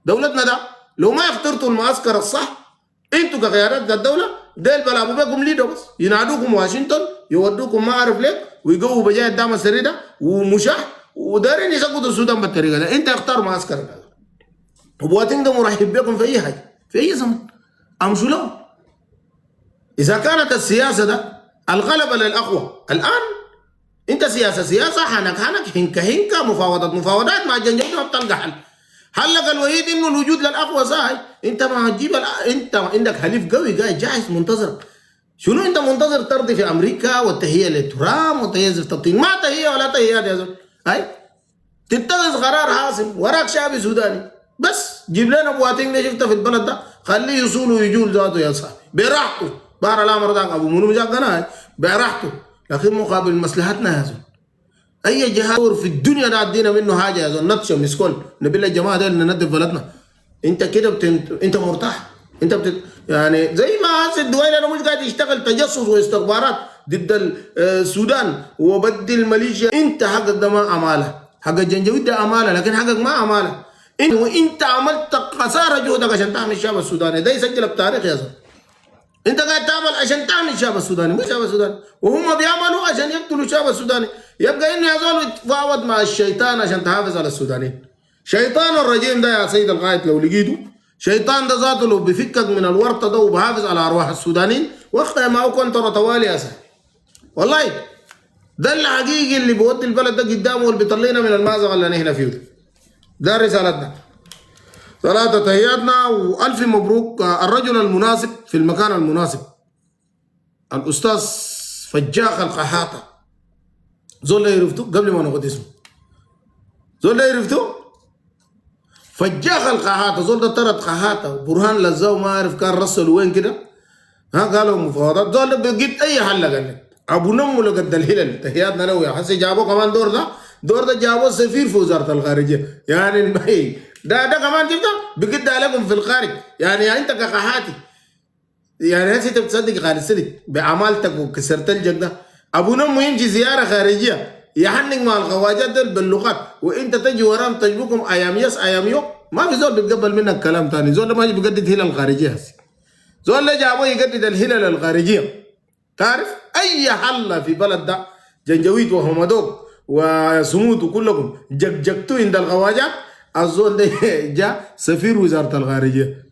دولتنا ده لو ما اخترتوا المعسكر الصح انتوا كقيادات الدوله ديل بلعبوا بكم ليدو بس ينادوكم واشنطن يودوكم ما اعرف ليه ويقووا بجاي الدعم السري ده ومشاح ودارين يسقطوا السودان بالطريقه ده. انت اختار معسكر ده وبواتين ده مرحب بكم في اي حاجه في اي زمن امشوا له. اذا كانت السياسه ده الغلبه للاقوى الان انت سياسه حنك هنكا مفاوضات مع الجنجويد ما بتلقى حل. حلك الوحيد انه الوجود للاقوى صاحي. انت ما تجيب انت عندك حليف قوي قاعد جاهز منتظر. شنو انت منتظر ترضي في امريكا والتهيئه للترام والتهيئه زفت الطين؟ ما تهيئه ولا تهيئه يا زلمه. هاي تتخذ قرار حاسم وراك شعب سوداني بس جيب لنا بواتين اللي شفته في البلد ده خليه يصول ويجول ذاته يا صاحبي براحته. بار الامر ده ابو منو جاكنا براحته لكن مقابل مصلحتنا يا زلمه. اي جهه في الدنيا ده ادينا منه حاجه يا زلمه نتشه مسكول نبي الجماعه دول ننظف بلدنا. انت كده انت مرتاح انت يعني زي ما هسه الدويل انا مش قاعد يشتغل تجسس واستخبارات ضد السودان وبدي الماليزيا. انت حقك ده ما عماله حق الجنجويد ده عماله لكن حقك ما عماله. وانت عملت قصارى جهدك عشان تعمل الشعب السوداني ده يسجلك تاريخ يا زلمه. انت قاعد تعمل عشان تعمل الشعب السوداني مش الشعب السوداني وهم بيعملوا عشان يقتلوا الشعب السوداني. يبقى انه يزول يتفاوض مع الشيطان عشان تحافظ على السودانيين. شيطان الرجيم ده يا سيد القائد لو لقيته شيطان ده ذاته لو بيفكك من الورطه ده وبحافظ على ارواح السودانيين وقتها ما هو كنتر طوالي يا صاحبي. والله ده الحقيقي اللي بيودي البلد ده قدامه واللي بيطلعنا من المأزق اللي نحن فيه ده رسالتنا. ثلاثة تحياتنا والف مبروك الرجل المناسب في المكان المناسب الاستاذ فجاخ القحاطه. زول ده يرفتوه قبل ما ناخد اسمه. زول ده يرفتوه فجاخ القحاطه. زول ده طرد قحاطه برهان لزاو ما عارف كان رسلوا وين كده قالوا مفاوضات. زول ده بيجيب اي حل قال لك ابو نمو لقد الهلال تحياتنا له يا حسي جابوه كمان دور ده جابوه سفير في وزاره الخارجيه يعني ده كمان جبته بقد عليكم في الخارج يعني انت كقحاتي يعني هسه انت بتصدق خالد سلك بعمالتك وكسرت الجك ده. ابو نمو يمشي زياره خارجيه يحنق مع الخواجات دول باللغات وانت تجي وراهم تجبكم ايام يس ايام يو. ما في زول بيتقبل منك كلام ثاني. زول ده ما يجي بيجدد الهلال الخارجيه هسه. زول ده جابوه يجدد الهلال الخارجيه. تعرف اي حل في بلد ده جنجويد وهمدوك وسموت وكلكم جكتوا عند الخواجات. الزول ده جاء سفير وزاره الخارجيه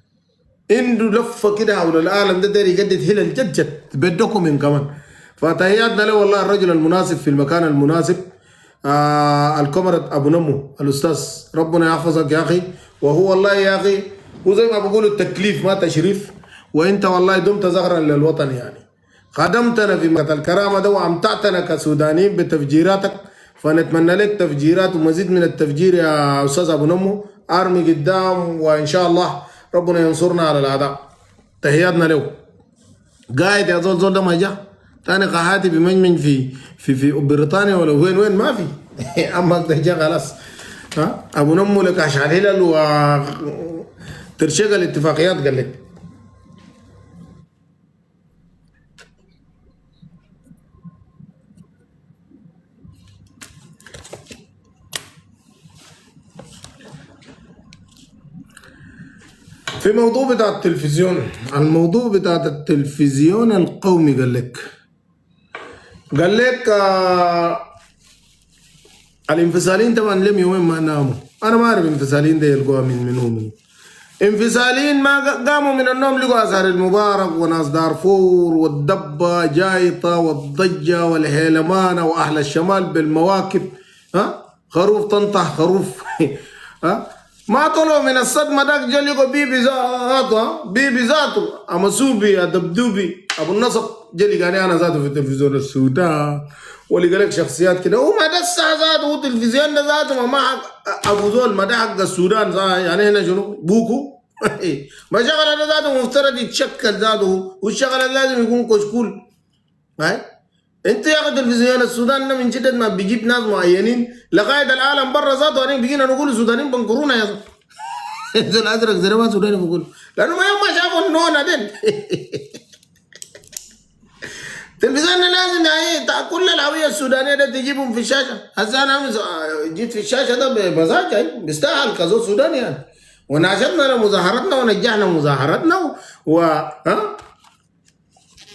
عنده لفه كده حول العالم ده داير يجدد هلال جد بدكم من كمان. فتحياتنا له والله الرجل المناسب في المكان المناسب. الكمرة ابو نمو الاستاذ ربنا يحفظك يا اخي. وهو والله يا اخي هو زي ما بقولوا التكليف ما تشريف وانت والله دمت زغرا للوطن يعني خدمتنا في مكان الكرامه ده وامتعتنا كسودانيين بتفجيراتك. فنتمنى لك تفجيرات ومزيد من التفجير يا استاذ ابو نمو. ارمي قدام وان شاء الله ربنا ينصرنا على الاعداء. تحياتنا له. قاعد يا زول ده ما جاء ثاني قحاتي بمنمن في بريطانيا ولا وين ما في اما ده جاء خلاص. ابو نمو لك عشان الهلال وترشق الاتفاقيات قال لك. في موضوع بتاع التلفزيون الموضوع بتاع التلفزيون القومي قال لك الانفصاليين طبعا لم يومين ما ناموا. انا ما اعرف الانفصاليين ده يلقوها من انفصاليين ما قاموا من النوم لقوا اثار المبارك وناس دارفور والدبه جايطه والضجه والهيلمانه واهل الشمال بالمواكب خروف تنطح خروف ما طلعوا من الصدمه داك جا لقوا بيبي ذاته امسوبي الدبدوبي ابو النصب جا لقاني انا ذاته في التلفزيون السودان ولقى لك شخصيات كده وما ده ذاته هو التلفزيون ده ذاته ما حق ابو زول ما ده حق السودان يعني هنا شنو بوكو ما شغل ده ذاته مفترض يتشكل ذاته والشغل لازم يكون كشكول. هاي انت يا اخي تلفزيون السودان من جد ما بيجيب ناس معينين لغايه العالم برا ذاته يعني بقينا نقول السودانيين بنكرونا يا زلمه. زول ازرق زي ما سوداني بقول لانه ما يوم ما شافوا النونه دين. التلفزيون لازم يعني كل الهويه السودانيه ده تجيبهم في الشاشه. هسه انا جيت في الشاشه ده بمزاج بيستاهل كزول سوداني يعني وناشدنا مظاهرتنا ونجحنا مظاهرتنا ها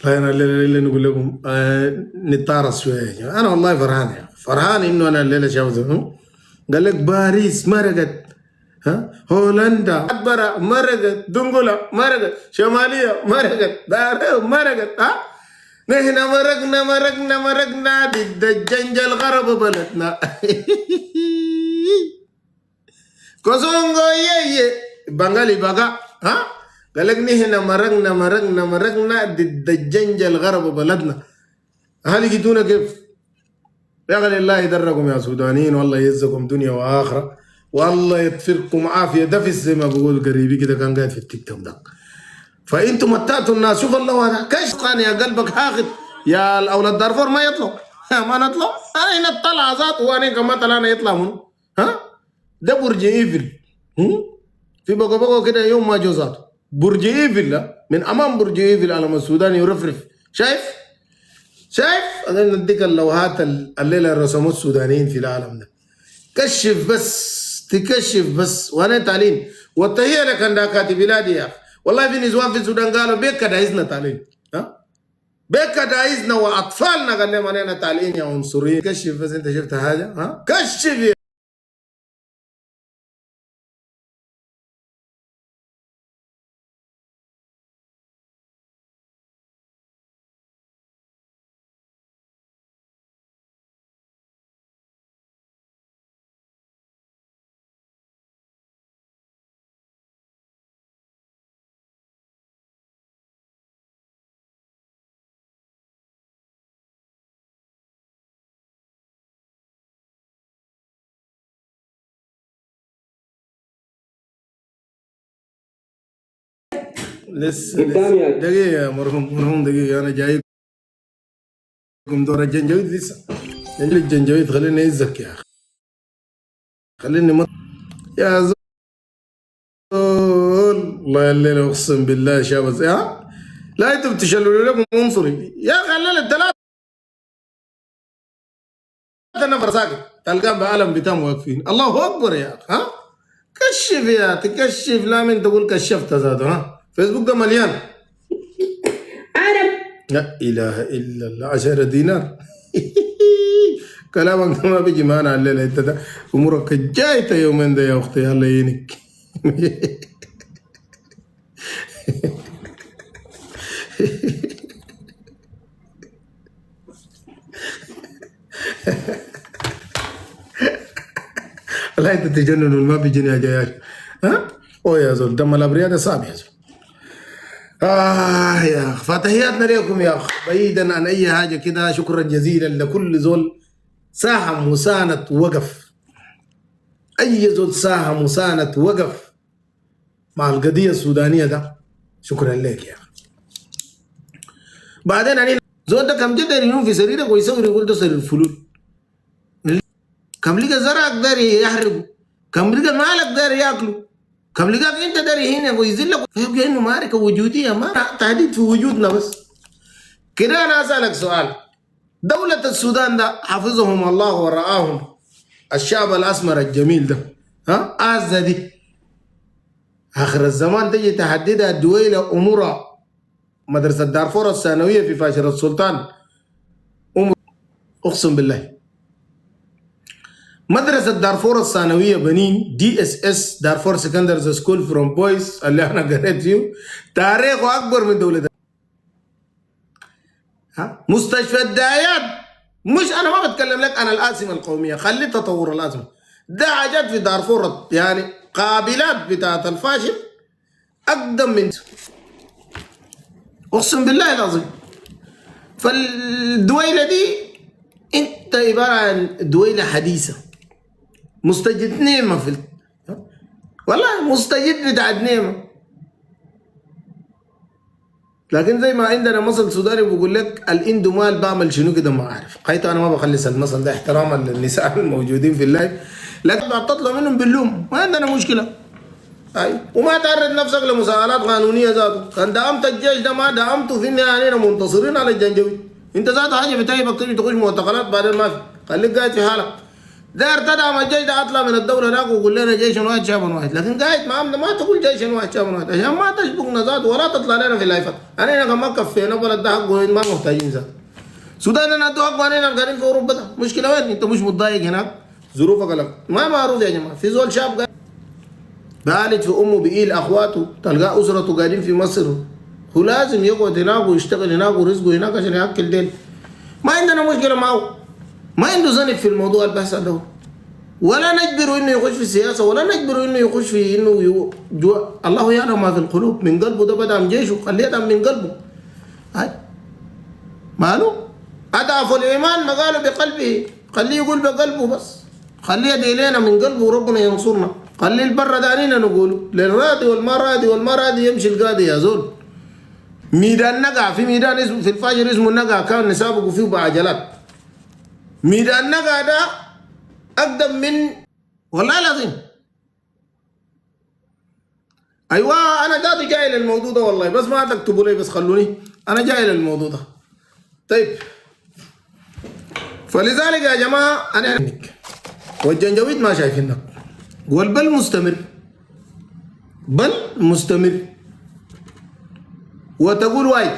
فانا الليله نقول لكم نتطارس شويه. انا والله فرحان يا فرحان انه انا الليله شاوزه. قال لك باريس مرقت، ها هولندا برا مرقت، دنقله مرقت، شماليه مرقت، دارو مرقت، ها نحن مرقنا ضد الجنج الغرب بلدنا. كوزونغو يي بنغالي بقى، ها قال لك نحن مرقنا ضد الجنج الغرب بلدنا. هل جيتونا كيف؟ يا غالي الله يدركم يا سودانيين، والله يعزكم دنيا واخره، والله يطفركم عافيه دفس زي ما بقول قريبي كده كان قاعد في التيك توك ده. فانتم متاتوا الناس. شوف الله هذا كيف كان يا قلبك هاخد يا الاولاد دارفور ما يطلعوا. ما نطلع انا نطلع ذات وانا كمان طلعنا يطلع من ها ده برج ايفل في بقى كده يوم ما جوزات برج ايفل من امام برج ايفل على السودان يرفرف. شايف انا نديك اللوهات الليله رسموا السودانيين في العالم ده. كشف بس تكشف بس وانا تعليم والتهيئه لك عندك بلادي يا اخي. والله في نسوان في السودان قالوا بيك دايزنا تعليم، ها بيك دايزنا واطفالنا قال لهم انا تعليم يا عنصريين. كشف بس انت شفت حاجه؟ ها كشف لسه دقيقة يا مرحوم دقيقة أنا جايكم دور الجنجويد لسه. الجنجويد خليني يزك يا أخي، خليني يا زول الله الليلة أقسم بالله شابز. ها لا أنتم بتشللوا لكم عنصري يا أخي. الليلة الثلاثة نفر ساكت تلقاهم بعالم بتام واقفين. الله أكبر يا أخي. ها كشف يا تكشف لا من تقول كشفت ذاته. ها فيسبوك ده مليان عرب. لا اله الا الله 10 دينار. كلامك ما بيجي معنا الليله. انت ده امورك جايته يومين ده يا اختي الله يعينك. لا انت تجنن ما بيجيني يا جياش. ها او يا زول دم الابرياء ده صعب يا زول. يا أخ فتحياتنا لكم يا أخ بعيدا عن أي حاجة كده. شكرا جزيلا لكل زول ساهم وساند وقف. أي زول ساهم وساند وقف مع القضية السودانية ده شكرا لك يا أخ. بعدين أنا زول ده كم جدر ينوم في سريرك ويسوي يقول ده سرير الفلول. كم لقى زرع قدر يحرقه، كم لقى مالك قدر ياكله، كم لقاك انت داري هنا ويزلك. يبقى انه معركه وجوديه ما تهديد في وجودنا بس كده. انا اسالك سؤال. دوله السودان ده حفظهم الله ورعاهم الشعب الاسمر الجميل ده، ها عزه دي اخر الزمان تجي تحددها الدويله امورها. مدرسه دارفور الثانويه في فاشر السلطان اقسم بالله مدرسة دارفور الثانوية بنين DSS دارفور سكندرز سكول فروم بويز اللي انا قريت فيه تاريخه اكبر من دولة. ها مستشفى الدايات مش انا ما بتكلم لك عن الآسمة القومية، خلي تطور الآسمة ده حاجات في دارفور يعني قابلات بتاعت الفاشل اقدم من اقسم بالله العظيم. فالدويلة دي انت عبارة عن دويلة حديثة مستجد نعمة في والله مستجد بتاعت نعمة. لكن زي ما عندنا مثل سوداني بقول لك الاندو مال بعمل شنو كده ما اعرف. قيت انا ما بخلص المثل ده احتراما للنساء الموجودين في اللايف، لكن بتطلع منهم باللوم ما عندنا مشكله. اي وما تعرض نفسك لمساءلات قانونيه ذاته. كان دعمت الجيش ده ما دعمته في النهايه منتصرين على الجنجويد. انت ذات حاجه بتاعي بكتير تخش معتقلات بعدين ما في، خليك قاعد في حالك. داير تدعم الجيش ده اطلع من الدوله هناك وقول لنا جيش واحد شعب واحد، لكن قاعد معامله ما تقول جيش واحد شعب واحد عشان ما تشبكنا ذات ولا تطلع لنا في اللايفات. انا هنا ما كفينا بلد ده حقه ما محتاجين ذات. السودان انا ادوا حقه علينا قاعدين في اوروبا ده مشكله وين؟ انت مش متضايق هناك؟ ظروفك لك ما معروف يا جماعه. في زول شاب قاعد في امه بقيل اخواته تلقى اسرته قاعدين في مصر، هو لازم يقعد هناك ويشتغل هناك ورزقه هناك عشان ياكل ديل. ما عندنا مشكله معه، ما عنده ذنب في الموضوع البحث ده، ولا نجبره انه يخش في السياسه ولا نجبره انه يخش في انه الله يعلم ما في القلوب. من قلبه ده بدعم جيشه، خليه يدعم من قلبه. هاي ماله؟ اضعف الايمان ما قالوا بقلبه، خليه يقول بقلبه بس، خليه يدعي لنا من قلبه وربنا ينصرنا. خلي البر دانينا نقوله للراضي والما راضي والما راضي يمشي القاضي يا زول. ميدان نقع في ميدان اسمه في الفجر اسمه النقع كان نسابقوا فيه بعجلات. ميدان نقع ده اقدم من والله العظيم. ايوه انا ذاتي جاي للموضوع ده والله، بس ما تكتبوا لي بس خلوني انا جاي للموضوع ده. طيب فلذلك يا جماعه انا والجنجويد ما شايفينك والبل مستمر، بل مستمر. وتقول واي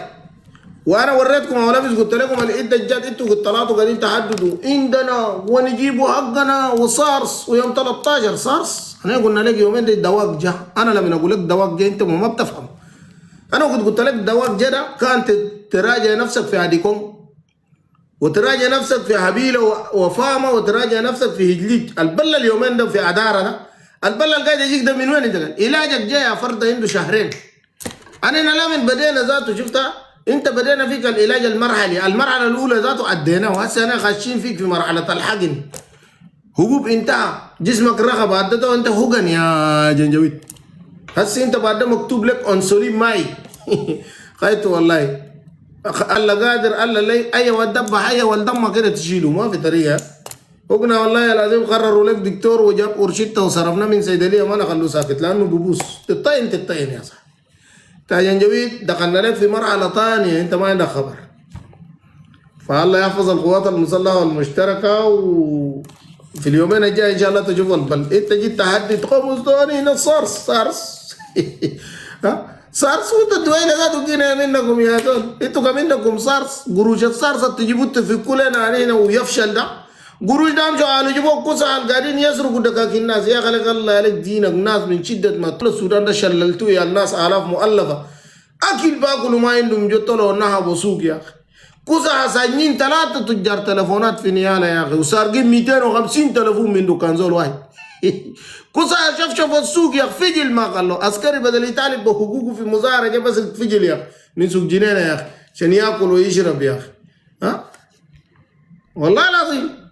وانا وريتكم اولافيس قلت لكم العده الجات انتوا قلت طلعتوا قاعدين تحددوا عندنا ونجيبوا حقنا وصارس ويوم 13 صارس. انا قلنا لك يومين دي الدواق جا. انا لما اقول لك دواق جا انت ما بتفهم. انا قلت لك دواق جا ده كانت تراجع نفسك في عديكم وتراجع نفسك في حبيله وفامه وتراجع نفسك في هجليج. البله اليومين ده في عداره ده البله القاعد يجيك ده من وين؟ انت علاجك جاي يا فرد عنده شهرين. انا لما بدينا ذاته شفتها انت بدينا فيك العلاج المرحلي، المرحله الاولى ذاته عدينا وهسه انا خاشين فيك في مرحله الحقن. هبوب انتهى جسمك رخب عدته وانت هقن يا جنجويد. هسه انت بعد مكتوب لك انسولين ماي خايت والله. الله قادر الله لي اي والدبح اي والدم كده تشيله ما في طريقه. وقنا والله العظيم قرروا لك دكتور وجاب قرشته وصرفنا من صيدليه ما نخلوه ساكت لانه ببوس. تطين يا صاحبي. جنجويد دخلنا لك في مرحله ثانيه انت ما عندك خبر. فالله يحفظ القوات المسلحه والمشتركه وفي اليومين الجاي ان شاء الله تشوف البلد. انت جيت تحدي تقوم ثاني هنا صارس ها صارس وانت دوينه ذاته جينا منكم يا دول. انتوا كمان منكم صارس قروش الصارصه تجيبوا تفكوا لنا علينا ويفشل ده. قروش ده امشوا على جيبوا كوسه قاعدين يسرقوا دكاك الناس. يا خلق الله عليك دينك الناس من شده ما طول السودان ده شللتوا يا الناس الاف مؤلفه اكل باكلوا ما عندهم جطلوا نهب وسوق يا اخي. كوسه حسانين 3 تجار تلفونات في نياله يا اخي وسارقين 250 تلفون من دكان زول واحد. كوسه شفشف السوق يا اخي فجل ما قال له عسكري بدل يطالب بحقوقه في مظاهره بس فجل يا اخي من سوق جنينه يا اخي عشان ياكل ويشرب يا اخي. ها والله العظيم